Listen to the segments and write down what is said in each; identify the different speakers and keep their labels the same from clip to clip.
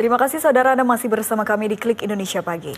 Speaker 1: Terima kasih saudara Anda masih bersama kami di Klik Indonesia Pagi.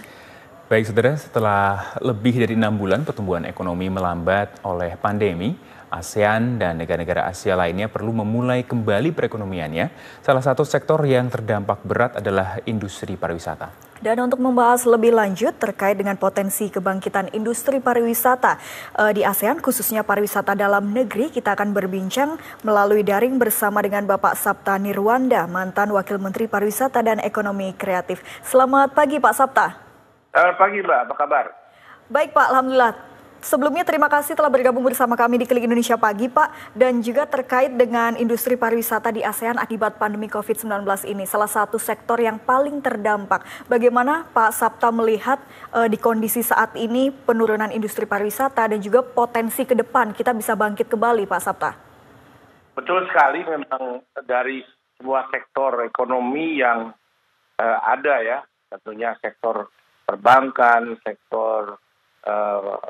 Speaker 2: Baik saudara, setelah lebih dari 6 bulan pertumbuhan ekonomi melambat oleh pandemi, ASEAN dan negara-negara Asia lainnya perlu memulai kembali perekonomiannya. Salah satu sektor yang terdampak berat adalah industri pariwisata.
Speaker 1: Dan untuk membahas lebih lanjut terkait dengan potensi kebangkitan industri pariwisata di ASEAN, khususnya pariwisata dalam negeri, kita akan berbincang melalui daring bersama dengan Bapak Sapta Nirwanda, mantan Wakil Menteri Pariwisata dan Ekonomi Kreatif. Selamat pagi Pak Sapta.
Speaker 3: Selamat pagi Mbak, apa kabar?
Speaker 1: Baik Pak, Alhamdulillah. Sebelumnya terima kasih telah bergabung bersama kami di Klik Indonesia Pagi Pak. Dan juga terkait dengan industri pariwisata di ASEAN akibat pandemi COVID-19 ini. Salah satu sektor yang paling terdampak. Bagaimana Pak Sapta melihat di kondisi saat ini penurunan industri pariwisata dan juga potensi ke depan kita bisa bangkit kembali Pak Sapta?
Speaker 3: Betul sekali, memang dari semua sektor ekonomi yang ada ya. Tentunya sektor perbankan, sektor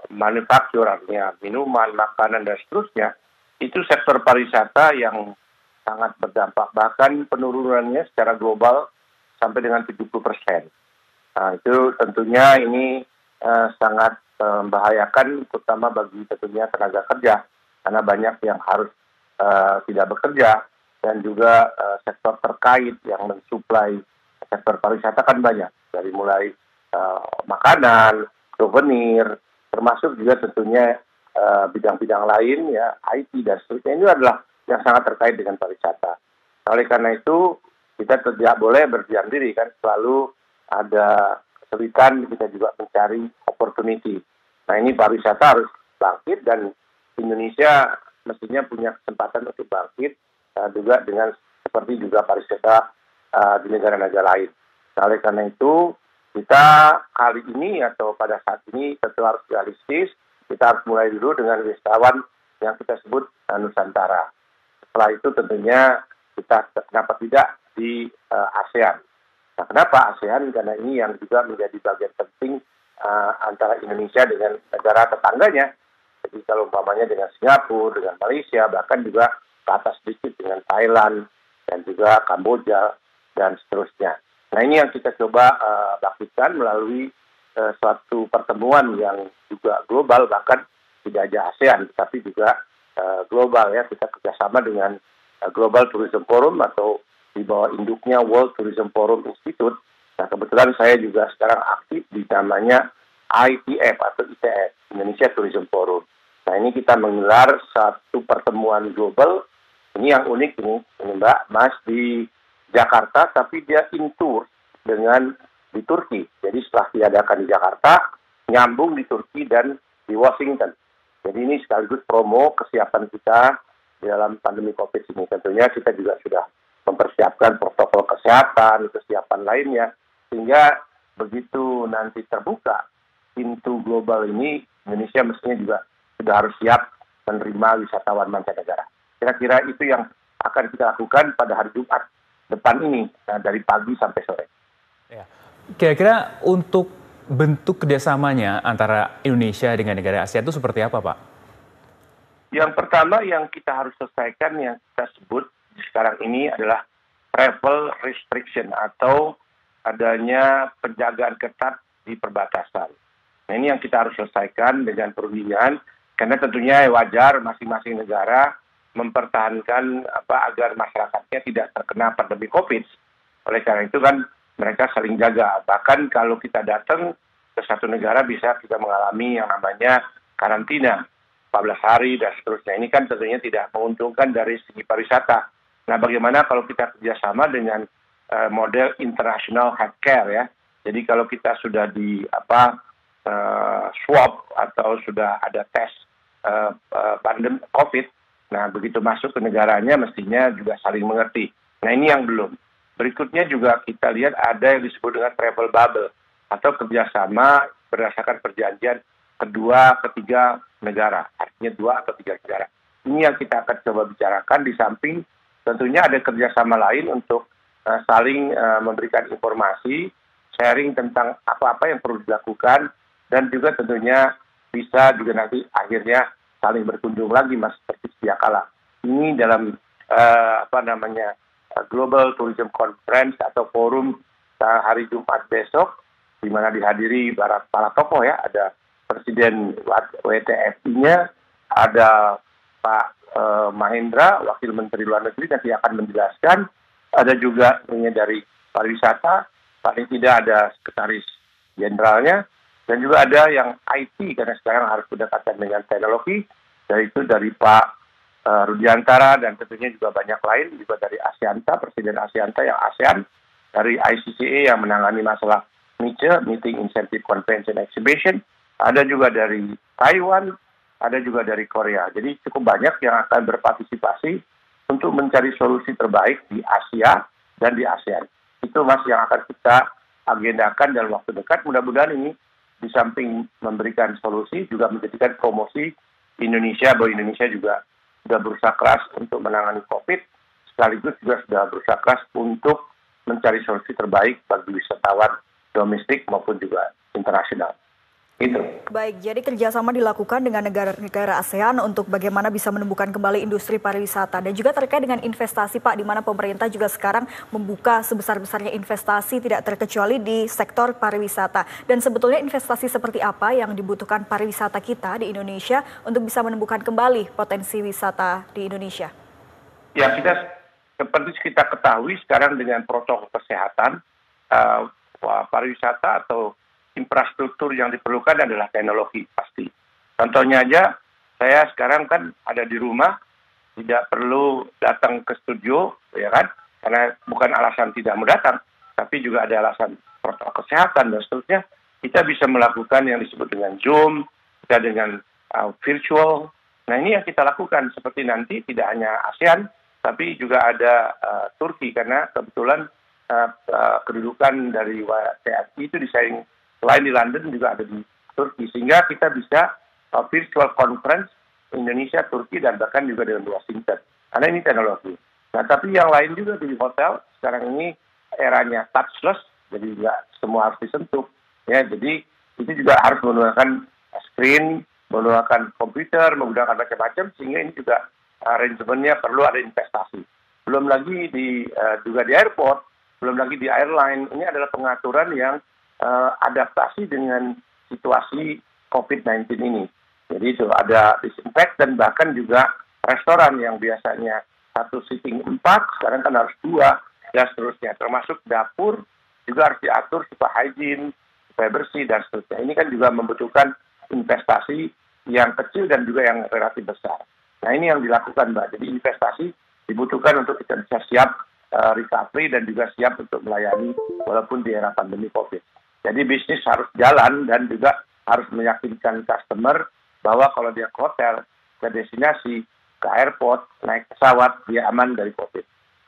Speaker 3: manufaktur, artinya minuman, makanan, dan seterusnya, itu sektor pariwisata yang sangat berdampak. Bahkan penurunannya secara global sampai dengan 70%. Nah, itu tentunya ini sangat membahayakan, terutama bagi tentunya tenaga kerja, karena banyak yang harus tidak bekerja, dan juga sektor terkait yang mensuplai sektor pariwisata kan banyak, dari mulai makanan, souvenir, termasuk juga tentunya bidang-bidang lain ya, IT dan seterusnya. Ini adalah yang sangat terkait dengan pariwisata. Oleh karena itu kita tidak boleh berdiam diri, kan selalu ada kesulitan, kita juga mencari opportunity. Nah, ini pariwisata harus bangkit dan Indonesia mestinya punya kesempatan untuk bangkit juga dengan seperti juga pariwisata di negara-negara lain. Nah, oleh karena itu kita kali ini atau pada saat ini tentu harus realistis. Kita harus mulai dulu dengan wisatawan yang kita sebut Nusantara. Setelah itu tentunya kita kenapa tidak di ASEAN. Nah, kenapa ASEAN? Karena ini yang juga menjadi bagian penting antara Indonesia dengan negara tetangganya. Jadi kalau umpamanya dengan Singapura, dengan Malaysia, bahkan juga ke atas sedikit dengan Thailand dan juga Kamboja dan seterusnya. Nah, ini yang kita coba bangkitkan melalui suatu pertemuan yang juga global, bahkan tidak hanya ASEAN, tapi juga global ya. Kita kerjasama dengan Global Tourism Forum atau di bawah induknya World Tourism Forum Institute. Nah, kebetulan saya juga sekarang aktif di namanya ITF atau ITF, Indonesia Tourism Forum. Nah, ini kita menggelar satu pertemuan global. Ini yang unik ini Mbak, Mas, di Jakarta, tapi dia intour dengan di Turki. Jadi setelah diadakan di Jakarta, nyambung di Turki dan di Washington. Jadi ini sekaligus promo kesiapan kita di dalam pandemi COVID ini. Tentunya kita juga sudah mempersiapkan protokol kesehatan, kesiapan lainnya, sehingga begitu nanti terbuka pintu global ini, Indonesia mestinya juga sudah harus siap menerima wisatawan mancanegara. Kira-kira itu yang akan kita lakukan pada hari Jumat depan ini, dari pagi sampai sore.
Speaker 2: Ya. Kira-kira untuk bentuk kerjasamanya antara Indonesia dengan negara ASEAN itu seperti apa, Pak?
Speaker 3: Yang pertama yang kita harus selesaikan yang kita sebut sekarang ini adalah travel restriction atau adanya penjagaan ketat di perbatasan. Nah, ini yang kita harus selesaikan dengan perundingan, karena tentunya wajar masing-masing negara mempertahankan agar masyarakatnya tidak terkena pandemi COVID. Oleh karena itu kan mereka saling jaga. Bahkan kalau kita datang ke satu negara bisa kita mengalami yang namanya karantina 14 hari dan seterusnya. Ini kan tentunya tidak menguntungkan dari segi pariwisata. Nah, bagaimana kalau kita kerjasama dengan model international healthcare ya. Jadi kalau kita sudah di swab atau sudah ada tes pandemi COVID, nah, begitu masuk ke negaranya mestinya juga saling mengerti. Nah, ini yang belum. Berikutnya juga kita lihat ada yang disebut dengan travel bubble atau kerjasama berdasarkan perjanjian kedua, ketiga negara. Artinya 2 atau 3 negara. Ini yang kita akan coba bicarakan, di samping tentunya ada kerjasama lain untuk saling memberikan informasi, sharing tentang apa-apa yang perlu dilakukan, dan juga tentunya bisa juga nanti akhirnya saling berkunjung lagi, Mas, seperti sedia kala. Ini dalam Global Tourism Conference atau forum hari Jumat besok, di mana dihadiri para tokoh ya, ada Presiden WTFI-nya, ada Pak Mahendra, Wakil Menteri Luar Negeri, nanti akan menjelaskan. Ada juga dari pariwisata, paling tidak ada sekretaris jenderalnya, dan juga ada yang IT, karena sekarang harus berdekatan dengan teknologi, yaitu dari Pak Rudiantara, dan tentunya juga banyak lain, juga dari Aseanta, Presiden Aseanta yang ASEAN, dari ICCA yang menangani masalah MICE, Meeting Incentive Convention Exhibition, ada juga dari Taiwan, ada juga dari Korea. Jadi cukup banyak yang akan berpartisipasi untuk mencari solusi terbaik di Asia dan di ASEAN. Itu Mas yang akan kita agendakan dalam waktu dekat. Mudah-mudahan ini di samping memberikan solusi juga menjadikan promosi Indonesia, bahwa Indonesia juga sudah berusaha keras untuk menangani COVID, sekaligus juga sudah berusaha keras untuk mencari solusi terbaik bagi wisatawan domestik maupun juga internasional. Itu.
Speaker 1: Baik, jadi kerjasama dilakukan dengan negara-negara ASEAN untuk bagaimana bisa menumbuhkan kembali industri pariwisata, dan juga terkait dengan investasi Pak, di mana pemerintah juga sekarang membuka sebesar-besarnya investasi tidak terkecuali di sektor pariwisata. Dan sebetulnya investasi seperti apa yang dibutuhkan pariwisata kita di Indonesia untuk bisa menumbuhkan kembali potensi wisata di Indonesia?
Speaker 3: Ya, seperti kita ketahui sekarang dengan protokol kesehatan, pariwisata atau infrastruktur yang diperlukan adalah teknologi pasti. Contohnya aja, saya sekarang kan ada di rumah, tidak perlu datang ke studio, ya kan? Karena bukan alasan tidak mau datang, tapi juga ada alasan protokol kesehatan dan seterusnya. Kita bisa melakukan yang disebut dengan Zoom, kita dengan virtual. Nah ini yang kita lakukan, seperti nanti tidak hanya ASEAN, tapi juga ada Turki, karena kebetulan kedudukan dari WTFI itu disaing. Selain di London juga ada di Turki, sehingga kita bisa virtual conference Indonesia, Turki, dan bahkan juga dengan Washington. Karena ini teknologi. Nah, tapi yang lain juga di hotel, sekarang ini eranya touchless, jadi nggak semua harus disentuh. Ya, jadi itu juga harus menggunakan screen, menggunakan komputer, menggunakan macam-macam, sehingga ini juga arrangementnya perlu ada investasi. Belum lagi juga di airport, belum lagi di airline, ini adalah pengaturan yang adaptasi dengan situasi COVID-19 ini. Jadi itu ada disinfektan, bahkan juga restoran yang biasanya satu sitting 4, sekarang kan harus 2, dan seterusnya. Termasuk dapur juga harus diatur supaya hygiene, supaya bersih, dan seterusnya. Ini kan juga membutuhkan investasi yang kecil dan juga yang relatif besar. Nah ini yang dilakukan Mbak. Jadi investasi dibutuhkan untuk kita bisa siap recovery dan juga siap untuk melayani walaupun di era pandemi COVID. Jadi bisnis harus jalan dan juga harus meyakinkan customer bahwa kalau dia ke hotel, ke destinasi, ke airport, naik pesawat, dia aman dari COVID.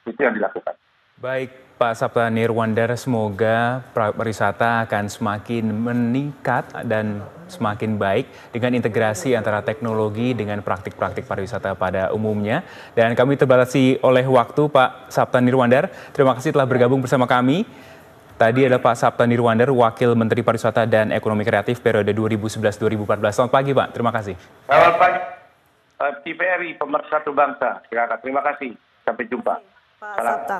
Speaker 3: Itu yang dilakukan.
Speaker 2: Baik, Pak Sapta Nirwandar, semoga pariwisata akan semakin meningkat dan semakin baik dengan integrasi antara teknologi dengan praktik-praktik pariwisata pada umumnya. Dan kami terbatasi oleh waktu, Pak Sapta Nirwandar. Terima kasih telah bergabung bersama kami. Tadi adalah Pak Sapta Nirwandar, Wakil Menteri Pariwisata dan Ekonomi Kreatif periode 2011-2014. Selamat pagi, Pak. Terima kasih.
Speaker 3: Selamat pagi, TVRI, Pemersatu Bangsa. Silakan. Terima kasih. Sampai jumpa.
Speaker 1: Pak Sapta.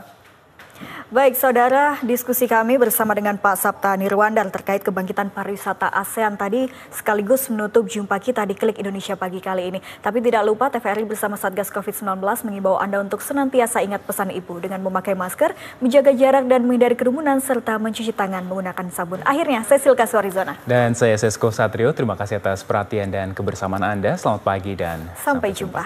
Speaker 1: Baik, saudara, diskusi kami bersama dengan Pak Sapta Nirwandar terkait kebangkitan pariwisata ASEAN tadi sekaligus menutup jumpa kita di Klik Indonesia Pagi kali ini. Tapi tidak lupa TVRI bersama Satgas COVID-19 mengimbau Anda untuk senantiasa ingat pesan Ibu dengan memakai masker, menjaga jarak dan menghindari kerumunan serta mencuci tangan menggunakan sabun. Akhirnya, saya Silka Suarizona.
Speaker 2: Dan saya Sesko Satrio, terima kasih atas perhatian dan kebersamaan Anda. Selamat pagi dan
Speaker 1: sampai jumpa.